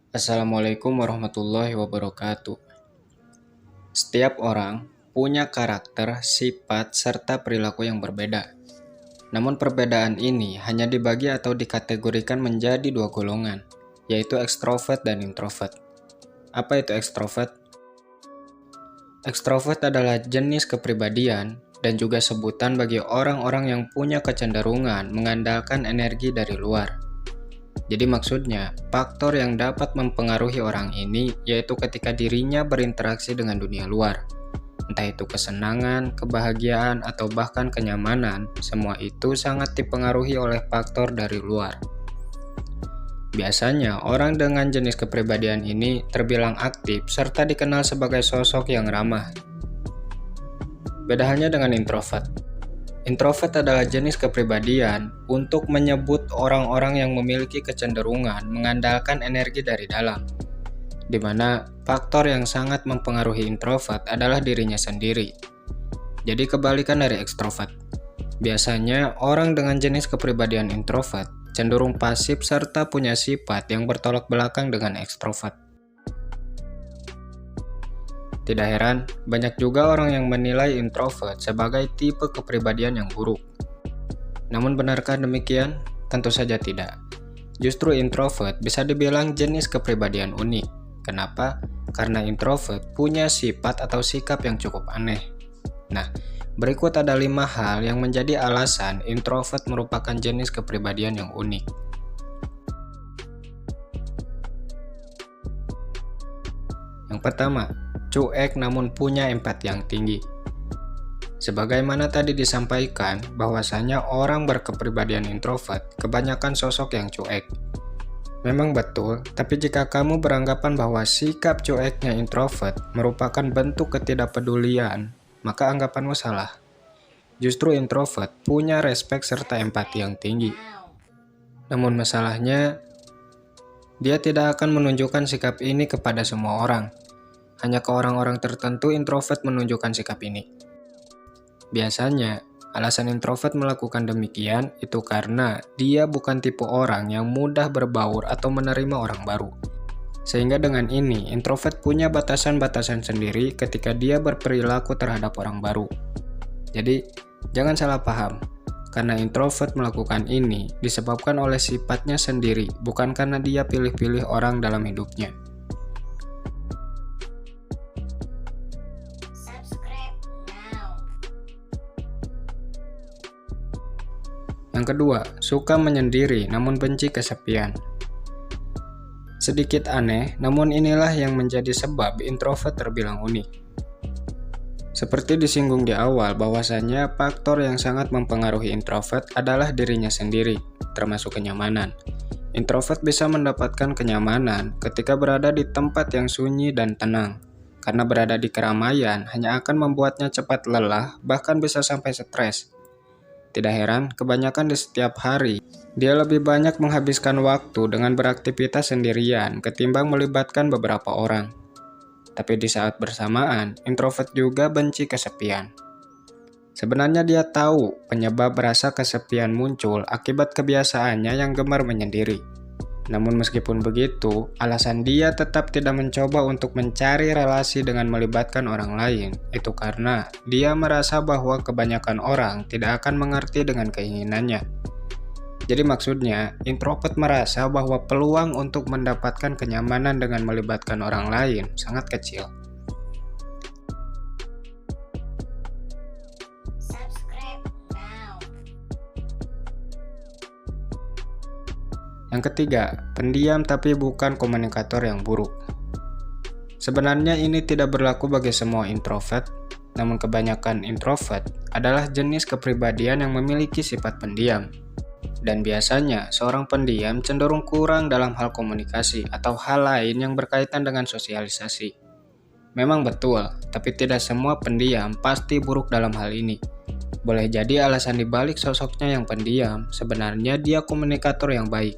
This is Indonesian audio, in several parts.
Assalamualaikum warahmatullahi wabarakatuh. Setiap orang punya karakter, sifat, serta perilaku yang berbeda. Namun perbedaan ini hanya dibagi atau dikategorikan menjadi dua golongan, yaitu ekstrovert dan introvert. Apa itu ekstrovert? Ekstrovert adalah jenis kepribadian dan juga sebutan bagi orang-orang yang punya kecenderungan mengandalkan energi dari luar. Jadi maksudnya, faktor yang dapat mempengaruhi orang ini yaitu ketika dirinya berinteraksi dengan dunia luar. Entah itu kesenangan, kebahagiaan, atau bahkan kenyamanan, semua itu sangat dipengaruhi oleh faktor dari luar. Biasanya, orang dengan jenis kepribadian ini terbilang aktif serta dikenal sebagai sosok yang ramah. Beda halnya dengan introvert. Introvert adalah jenis kepribadian untuk menyebut orang-orang yang memiliki kecenderungan mengandalkan energi dari dalam, di mana faktor yang sangat mempengaruhi introvert adalah dirinya sendiri. Jadi kebalikan dari ekstrovert. Biasanya orang dengan jenis kepribadian introvert cenderung pasif serta punya sifat yang bertolak belakang dengan ekstrovert. Tidak heran, banyak juga orang yang menilai introvert sebagai tipe kepribadian yang buruk. Namun benarkah demikian? Tentu saja tidak. Justru introvert bisa dibilang jenis kepribadian unik. Kenapa? Karena introvert punya sifat atau sikap yang cukup aneh. Nah, berikut ada 5 hal yang menjadi alasan introvert merupakan jenis kepribadian yang unik. Yang pertama, cuek namun punya empati yang tinggi. Sebagaimana tadi disampaikan, bahwasanya orang berkepribadian introvert kebanyakan sosok yang cuek. Memang betul, tapi jika kamu beranggapan bahwa sikap cueknya introvert merupakan bentuk ketidakpedulian, maka anggapanmu salah. Justru introvert punya respek serta empati yang tinggi. Namun masalahnya, dia tidak akan menunjukkan sikap ini kepada semua orang. Hanya ke orang-orang tertentu introvert menunjukkan sikap ini. Biasanya, alasan introvert melakukan demikian itu karena dia bukan tipe orang yang mudah berbaur atau menerima orang baru. Sehingga dengan ini, introvert punya batasan-batasan sendiri ketika dia berperilaku terhadap orang baru. Jadi, jangan salah paham. Karena introvert melakukan ini disebabkan oleh sifatnya sendiri, bukan karena dia pilih-pilih orang dalam hidupnya. Yang kedua, suka menyendiri namun benci kesepian. Sedikit aneh, namun inilah yang menjadi sebab introvert terbilang unik. Seperti disinggung di awal bahwasannya faktor yang sangat mempengaruhi introvert adalah dirinya sendiri, termasuk kenyamanan. Introvert bisa mendapatkan kenyamanan ketika berada di tempat yang sunyi dan tenang, karena berada di keramaian hanya akan membuatnya cepat lelah, bahkan bisa sampai stres. Tidak heran, kebanyakan di setiap hari, dia lebih banyak menghabiskan waktu dengan beraktivitas sendirian ketimbang melibatkan beberapa orang. Tapi di saat bersamaan, introvert juga benci kesepian. Sebenarnya dia tahu penyebab rasa kesepian muncul akibat kebiasaannya yang gemar menyendiri. Namun meskipun begitu, alasan dia tetap tidak mencoba untuk mencari relasi dengan melibatkan orang lain, itu karena dia merasa bahwa kebanyakan orang tidak akan mengerti dengan keinginannya. Jadi maksudnya, introvert merasa bahwa peluang untuk mendapatkan kenyamanan dengan melibatkan orang lain sangat kecil. Yang ketiga, pendiam tapi bukan komunikator yang buruk. Sebenarnya ini tidak berlaku bagi semua introvert, namun kebanyakan introvert adalah jenis kepribadian yang memiliki sifat pendiam. Dan biasanya, seorang pendiam cenderung kurang dalam hal komunikasi atau hal lain yang berkaitan dengan sosialisasi. Memang betul, tapi tidak semua pendiam pasti buruk dalam hal ini. Boleh jadi alasan dibalik sosoknya yang pendiam, sebenarnya dia komunikator yang baik.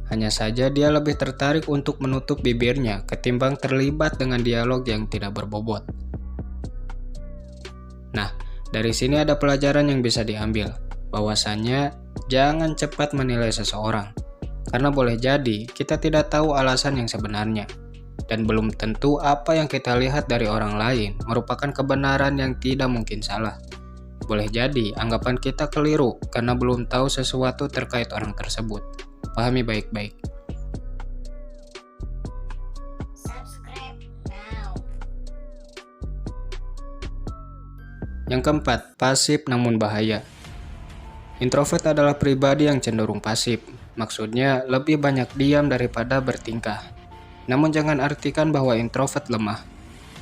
Hanya saja dia lebih tertarik untuk menutup bibirnya ketimbang terlibat dengan dialog yang tidak berbobot. Nah, dari sini ada pelajaran yang bisa diambil, bahwasannya jangan cepat menilai seseorang. Karena boleh jadi kita tidak tahu alasan yang sebenarnya, dan belum tentu apa yang kita lihat dari orang lain merupakan kebenaran yang tidak mungkin salah. Boleh jadi anggapan kita keliru karena belum tahu sesuatu terkait orang tersebut. Pahami baik-baik. Yang keempat, pasif namun bahaya. Introvert adalah pribadi yang cenderung pasif. Maksudnya lebih banyak diam daripada bertingkah. Namun jangan artikan bahwa introvert lemah,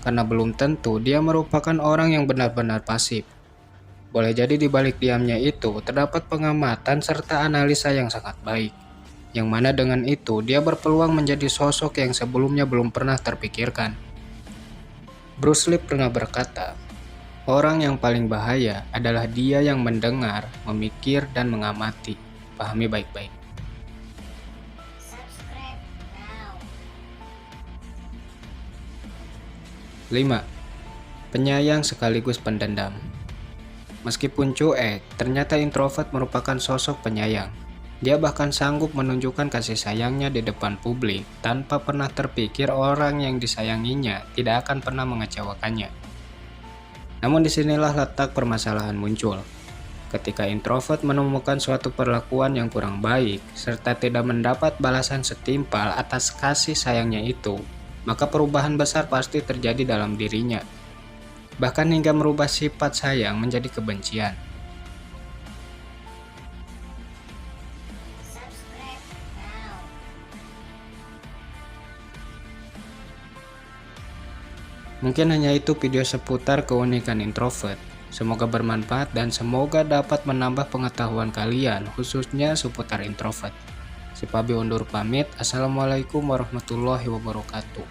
karena belum tentu dia merupakan orang yang benar-benar pasif. Boleh jadi di balik diamnya itu terdapat pengamatan serta analisa yang sangat baik, yang mana dengan itu dia berpeluang menjadi sosok yang sebelumnya belum pernah terpikirkan. Bruce Lee pernah berkata, orang yang paling bahaya adalah dia yang mendengar, memikir, dan mengamati. Pahami baik-baik. 5. Penyayang sekaligus pendendam. Meskipun cuek, ternyata introvert merupakan sosok penyayang. Dia bahkan sanggup menunjukkan kasih sayangnya di depan publik tanpa pernah terpikir orang yang disayanginya tidak akan pernah mengecewakannya. Namun disinilah letak permasalahan muncul. Ketika introvert menemukan suatu perlakuan yang kurang baik, serta tidak mendapat balasan setimpal atas kasih sayangnya itu, maka perubahan besar pasti terjadi dalam dirinya. Bahkan hingga merubah sifat sayang menjadi kebencian. Mungkin hanya itu video seputar keunikan introvert. Semoga bermanfaat dan semoga dapat menambah pengetahuan kalian khususnya seputar introvert. Si Pabi undur pamit. Assalamualaikum warahmatullahi wabarakatuh.